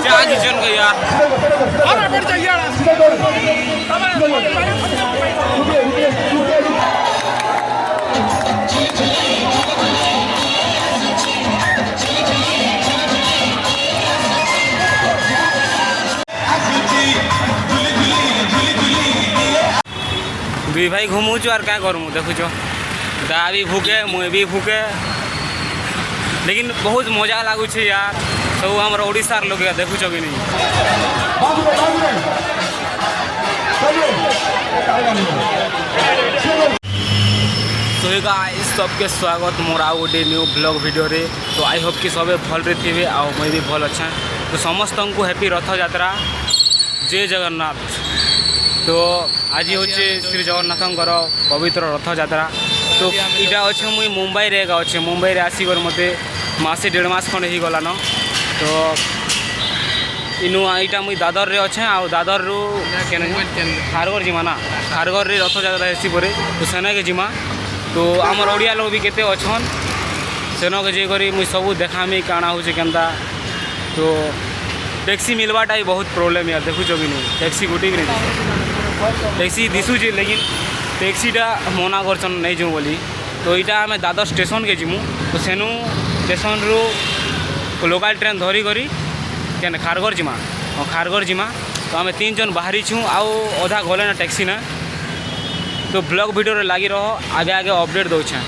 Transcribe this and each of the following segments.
जा किचन का यार दुई भाई घूमुचु और क्या करूँ देखुच दा भी भूके मुई भी भूके लेकिन बहुत मजा लगुच यार सब हमारे ओडिशार लोग देखुच कि नहीं। तो गाइस सबके स्वागत मोर आउ गोटे न्यू ब्लॉग वीडियो रे। तो आई होप कि सबे भल रे थे आउ मैं भी भल अच्छा। तो समस्त को हैप्पी रथ यात्रा जय जगन्नाथ। तो आज हूँ श्री जगन्नाथंकर पवित्र रथ यात्रा। तो इटा अच्छे मुई मुंबई रे अच्छे मुंबई रे आसिक मत मासे 1.5 मास खंडे ही गलान। तो इनु इटा मुई दादर रे अच्छे आ दादर रु खारघर जिमा ना खारघर रे रथ यात्रा हेसी परे तो सेना के जिमा। तो आमर ओडिया लोग भी केते अच्छन सेना के जे करी मुई सब देखामी काଣା होचे केनता। तो टैक्सी मिलवाटा ही बहुत प्रॉब्लम यार देखुच कि नहीं टैक्सी गोटे भी नहीं टैक्सी दिशुचे लेकिन टैक्सीटा मना करछन नहीं जाऊँ बोली। तो यहाँ आम दादर स्टेशन के जीमु तो सेनु स्टेशन रु लोकल ट्रेन धरी करी क्या खारघर जिमा खारघर जिमा। तो आम 3 जन बाहरी छूँ आउ अधा गले ना टैक्सी ना। तो ब्लॉग वीडियो लगी रहो आगे आगे अपडेट दौछे।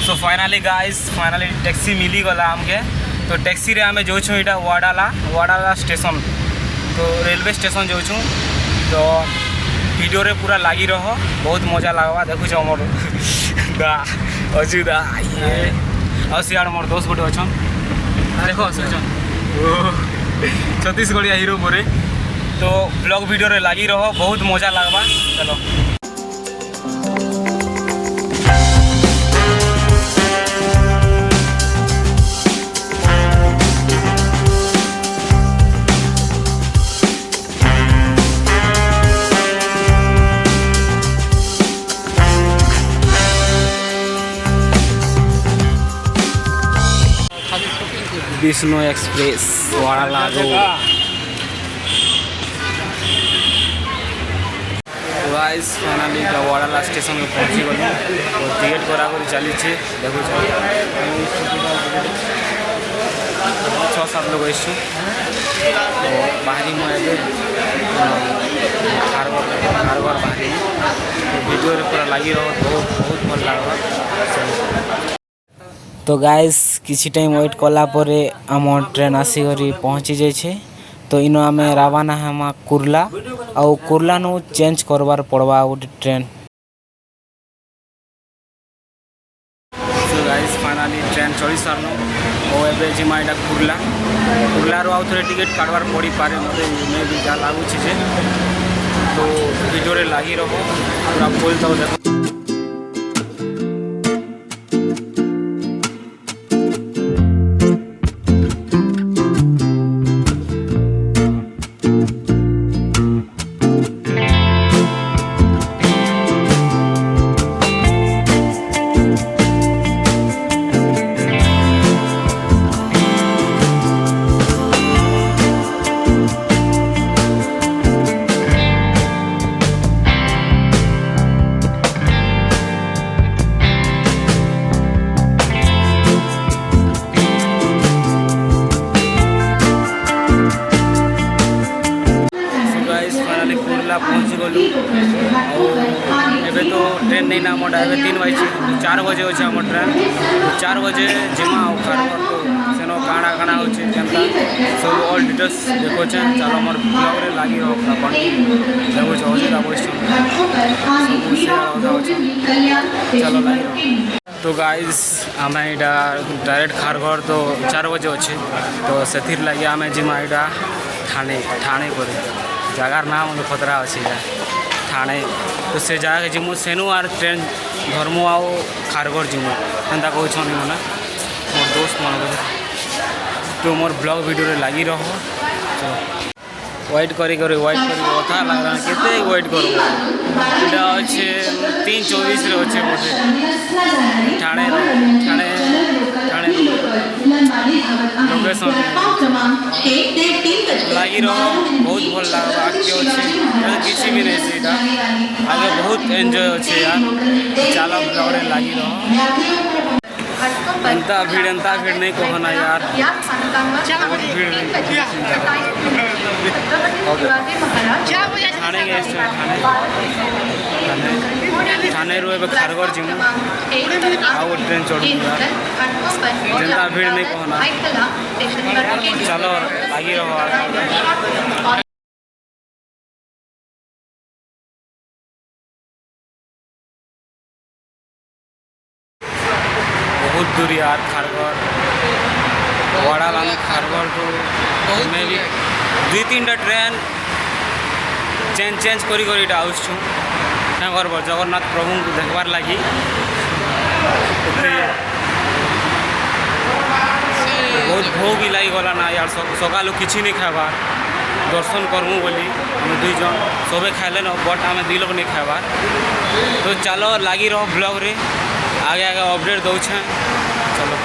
सो फाइनाली गाइस फाइनाली टैक्सी मिली गला आमके। तो टैक्सी रे आमे जाऊँ यहाँ वाडाला स्टेशन तो रेलवे स्टेशन जाऊँ। तो वीडियो रे पूरा लगी रहो बहुत मजा लगवा देखुच मोर दा अजुदा ये और सियाड़ मोर दोस्त गोटे अच्छा देखो छत्तीसगढ़िया हीरो मोरे। तो ब्लॉग वीडियो रे लगी रहो बहुत मजा लगवा चलो। विष्णु एक्सप्रेस वाड़ा रोड गाइस फाइनाली वाड़ा स्टेशन में पहुँची गलु। तो टिकेट करा चली देखो 6-7 लोग आसु। तो बाहरी मुझे खारघर बाहरी वीडियो पूरा लगी रहो बहुत भल लगा। तो गाइस किसी टाइम वेट कला परे आम ट्रेन आसिक पहुँची जाइए। तो इन आम रावाना हेमा कुर्ला आउ कुर्ला नु चेंज करवार पड़वा गोटे ट्रेन। तो गाइस फाइनाली ट्रेन चढ़ी सारनु और एवं जिमा यहाँ कुर्ला आउ थे टिकेट काटवार पड़ पारे मत मैं भी जहाँ लगुच। तो वीडियो रे लगी रहो पूरा फुल तो देखो। पहुँची गलु एवं तो ट्रेन नहीं ना मोटा 3 बजे 4 बजे अच्छे आम ट्रेन 4 बजे जिमा खारघर। तो सेनो काଣା काଣା होचे केनता सब ऑल डिटेल्स देखोचे चलो मोर ब्लॉग रे लगी रहो अपन देखो हजिरा बस चलो लगी रहो। तो गाइस आम यहाँ डायरेक्ट खारघर तो 4 बजे अच्छे। तो से लगे आम जिमा यहाँ ठाणे पर जगार नाम खतरा अच्छे ठाणे। तो से जगह जिमु सेनु आर ट्रेन धर्मु आओ खारघर जिमु एंता कहन मैंने मोर दोस्त मन। तो मोर ब्लॉग वीडियो रे लगी रहो वेट करी वेट कर कथा लगा केते वेट कर अच्छे 3:24 रे अच्छे बोटे ठाणे ठाणे ठाणे लोकेशन लगी रहो बहुत भल लगे आगे अच्छे किसी भी नहीं से आगे बहुत एंजॉय अच्छे यार चलो ब्लॉग लगी रहो एंता भीड़ नहीं कहना यार बहुत भीड़ थाने गए थाने रू खारगढ़ जीमु आउ ट्रेन चढ़ू यार जनता भीड़ नहीं कहना चलो लगी रहो बहुत दूर यार खारगढ़ बड़ा लाने खारगढ़ तो मैं भी 2-3 ट्रेन चेंज करी आसुँ जगन्नाथ प्रभु को देखबार लगी बहुत भोग भी लगी गला ना यार सकालू किसी नहीं खाबार दर्शन करमु बोली हम 2 जन सबे खाइले न बट आम 2 लोग नहीं खाबार तो चलो लगी रहो ब्लॉग रे आगे अपडेट दौछे चलो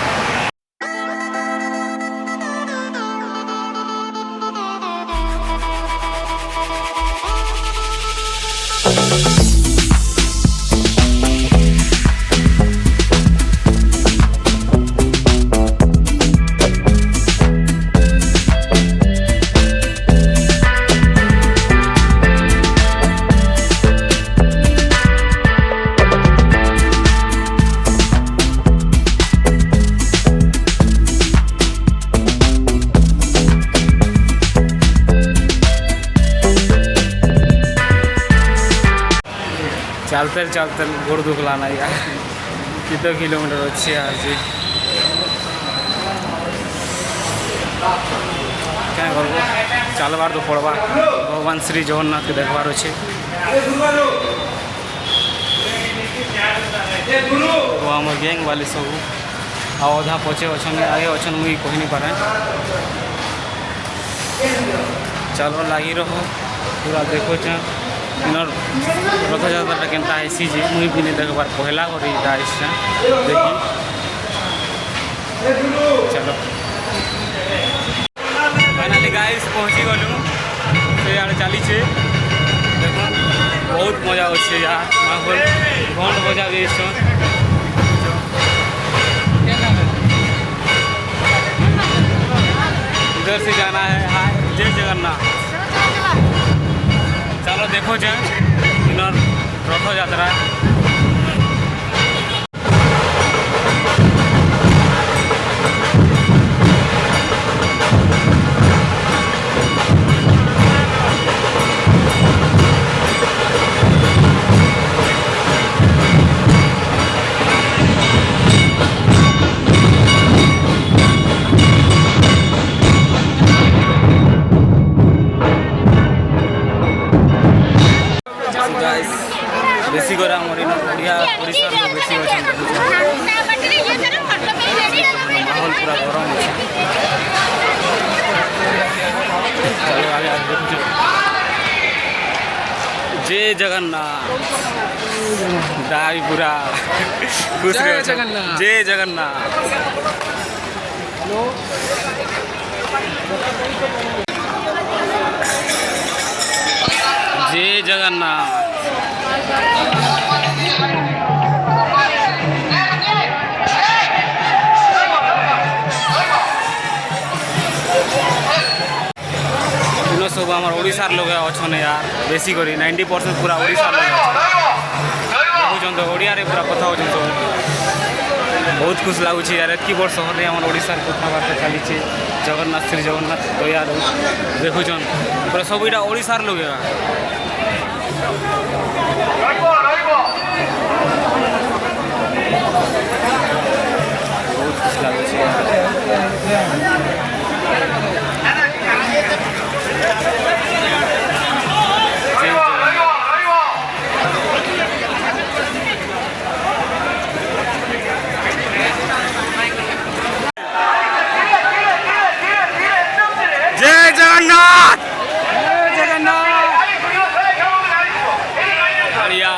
चलते गोड़ दुखलाना यार कितो किलोमीटर अच्छे यार जी क्या कर चलबार तो पड़वा भगवान श्री जगन्नाथ के देखबार अच्छे आम गैंग वाले सब आधा पचे अच्छन आगे अच्छन मुझे कही नहीं पारे चलो लगी रहो पूरा देखो इनर रथयात्रा केनता हेसी जे मुई भी नहीं देखबार पहला करी देखी चलो फाइनाली गाइस पहुँची गलु से आड़े चली देख बहुत मजा अच्छे यार माहौल घंट बजा भी इधर से जाना है हाय जय जगन्नाथ चलो देखो इनर रथ यात्रा बेसी कर ओडिशा लोग बेसी माहौल पूरा गरम है चलो आगे देखो जय जगन्नाथ दाई पूरा खुश रहे जय जगन्नाथ जय जगन्नाथ सब आम ओडिशार लोग अच्छे यार बेसी करी 90% पूरा ओडिशार लोग देखुन तो ओडिया पूरा कथा होचन सब बहुत खुश लगुच यार एतकी बड़ सहर आम ओडिशार कथबार्ता चली जगन्नाथ श्री जगन्नाथ दयार देखुन पूरा सब यहाँ ओडिशार लोग बहुत खुश लगुच जय जगन्नाथ बढ़िया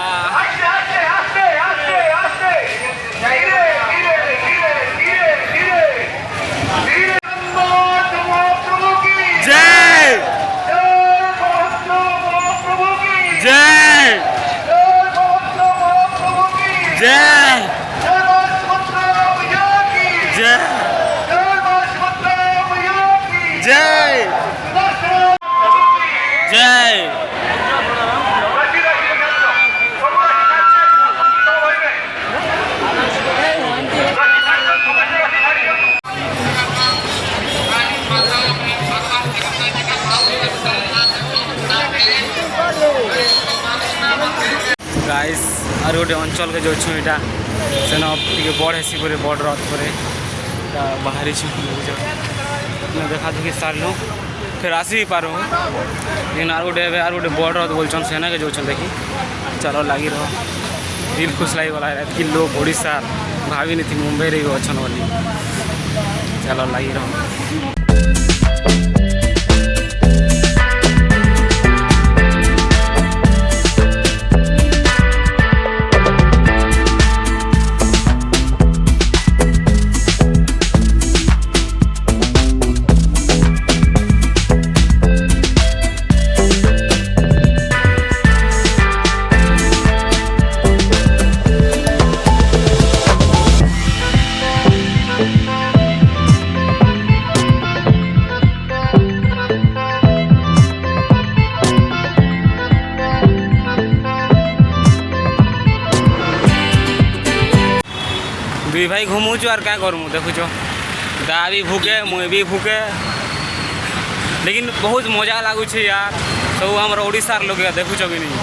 गाइस और गोटे अंचल के जो छुँ यहाँ सेन टे बड़ हेसी पर बड़ रथ पर बाहरी देखा दुखी सारू फिर आसी भी पारू लेकिन आर गोटे बड़ रथ बोलछन सेना के जो देखी चलो लगी रहो दिल खुश लगी गला कि लोग ओडिशा भाभी नहीं थी मुंबई रे अच्छन बोली चलो लगी रहो। दुई भाई घूमुचु और क्या करूँ देखुच दा भी भूके मुई भी भूके लेकिन बहुत मजा लगुच यार सब हमारे ओडिशार लोग देखुच कि नहीं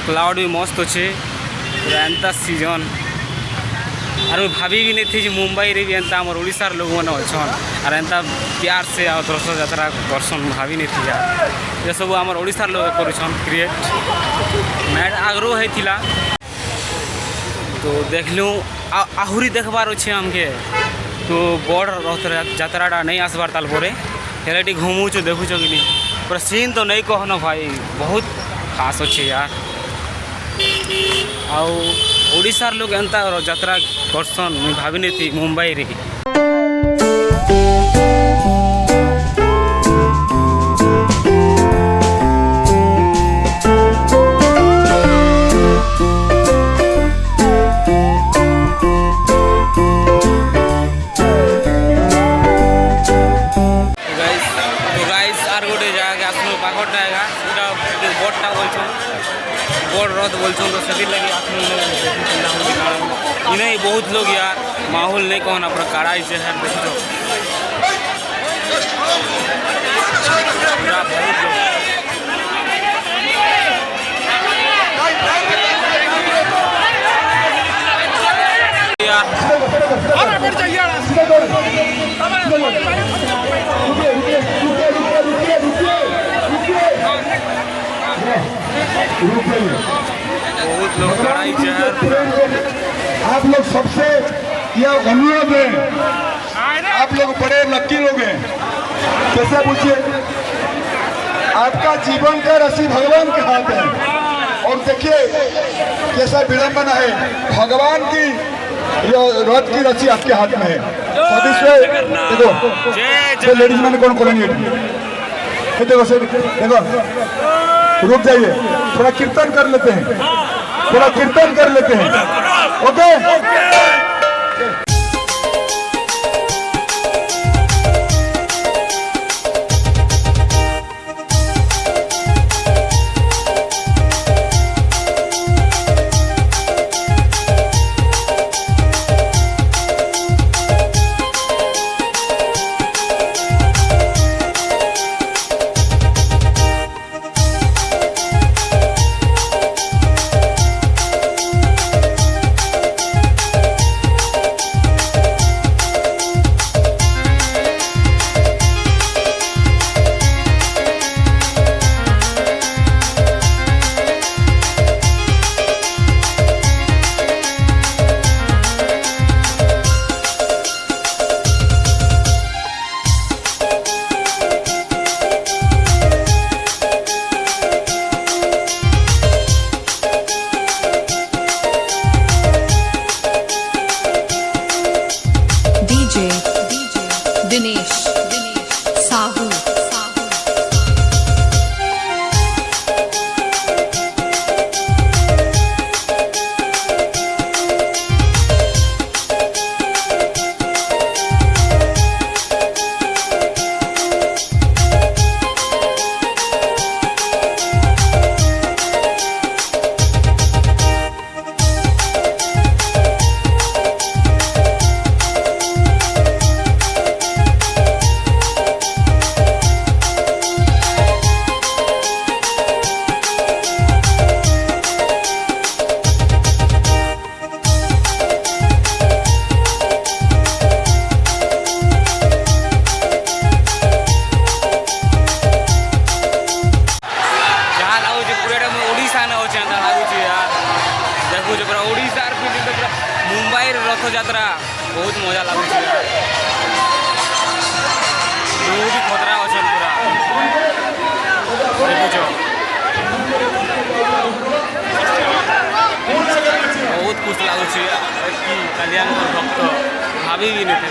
क्लाउड भी मस्त अच्छे एंता सीजन और मैं भाभी भी नहीं थी कि मुंबई रे भी एंता हमारे ओडिशार लोग मैंने अच्छन और एंता प्यार से आ रथ यात्रा करसन भाभी नहीं थी यार ये सब हमारे ओडिशार लोग करुछन क्रिएट मैट आग्रह होता तो देखलूँ आहरी देखबार अच्छे हमके तो बड़ रथ यात्रा नहीं आसबार ताल पर हेल्ला घूमुच देखुच कि नहीं पूरा सीन तो नहीं कहन भाई बहुत खास अच्छे यार आउ ओडिशार लोग एंता यात्रा करसन मुझे भाभी नहीं थी मुंबई रे। बड़टा बोलछन बड़ रथ बोलछन तो से लगे इन्हें बहुत लोग यार माहौल नहीं कहना पूरा कड़ाई से है देखो पूरा बहुत लोग बहुत लोग आप लोग सबसे यह अनुरोध है आप लोग बड़े लकी लोग हैं कैसे पूछिए आपका जीवन का रस्सी भगवान के हाथ है और देखिए कैसा विडंबना है भगवान की रथ की रस्सी आपके हाथ में है देखो लेडीज मैंने कौन करेंगे देखो सर देखो रुक जाइए थोड़ा कीर्तन कर लेते हैं ओके बहुत मजा लगुच लोग भी खतरा अच्छा पूरा देखुच बहुत खुश लगुच कल्याण भक्त भाभी भी नहीं थे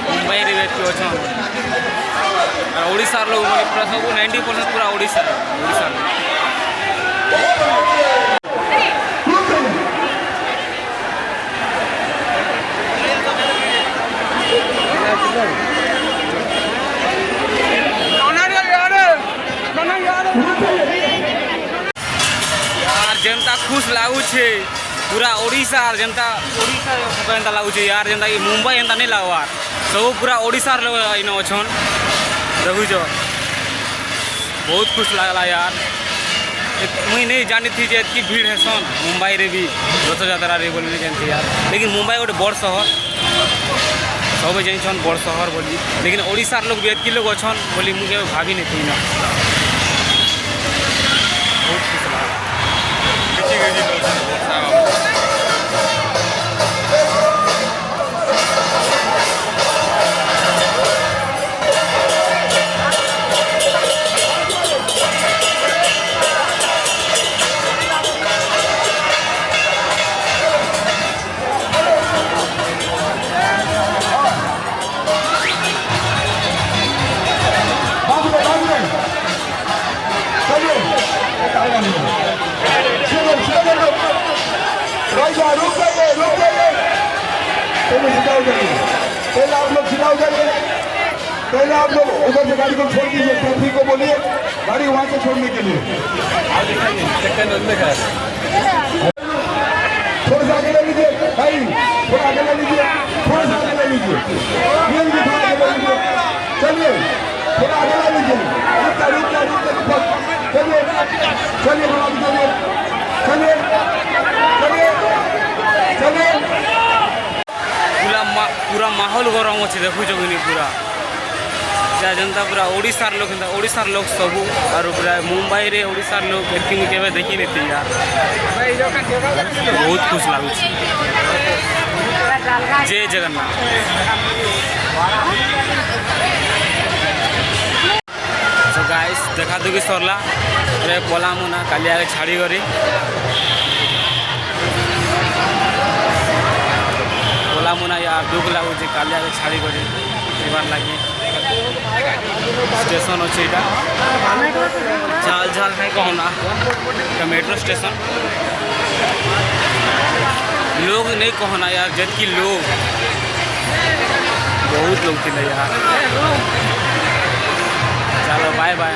मुंबई रे व्यक्ति अच्छा और ओडिशार लोग पूरा सब 90% पूरा ओडिशा यार जनता खुश लगुचे पूरा ओडिशा जनता ओडिशा लगुचे यार जनता कि मुंबई एंता नहीं लगवार सब पूरा ओडिशार लोग इन अच्छन देखुच बहुत खुश लगला यार मुई नहीं जानी थी जे इतनी भीड़ है सन मुंबई रे भी रथ यात्रा रे बोली जानती यार लेकिन मुंबई गोटे बड़ शहर सब जान बड़ शहर बोली लेकिन ओडिशार लोग भी एतकी लोग अच्छन बोली मुझे भाभी नहीं थी ना बहुत खुश लगा पहले आप लोग चुनाव जाइए पहले आप लोग उधर से गाड़ी को छोड़ दीजिए ट्रैफिक को बोलिए गाड़ी वहां से छोड़ने के लिए थोड़ा सा आगे ले लीजिए भाई थोड़ा आगे ले लीजिए थोड़ा सा आगे ले लीजिए थोड़ा आगे ले लीजिए चलिए थोड़ा आगे ले लीजिए चलिए चलिए चलिए चलिए पूरा माहौल गरम अच्छे देखुच कि पूरा क्या जनता पूरा ओडिशार लोग सब और पूरा मुंबई रे ओडिशार लोग एतकी मुझे केवे देखी नहीं थी यार बहुत खुश लगुच जय जगन्नाथ सो गाइस देखा दुखी सरला पलामु ना काली आगे छाड़ी करी मुना यार दुख लगुच काली आगे छाड़ी करी लगे स्टेशन अच्छे झाल झाल नहीं कहना मेट्रो स्टेशन लोग नहीं कहना यार जबकि लोग बहुत लोग थे यार चलो बाय बाय।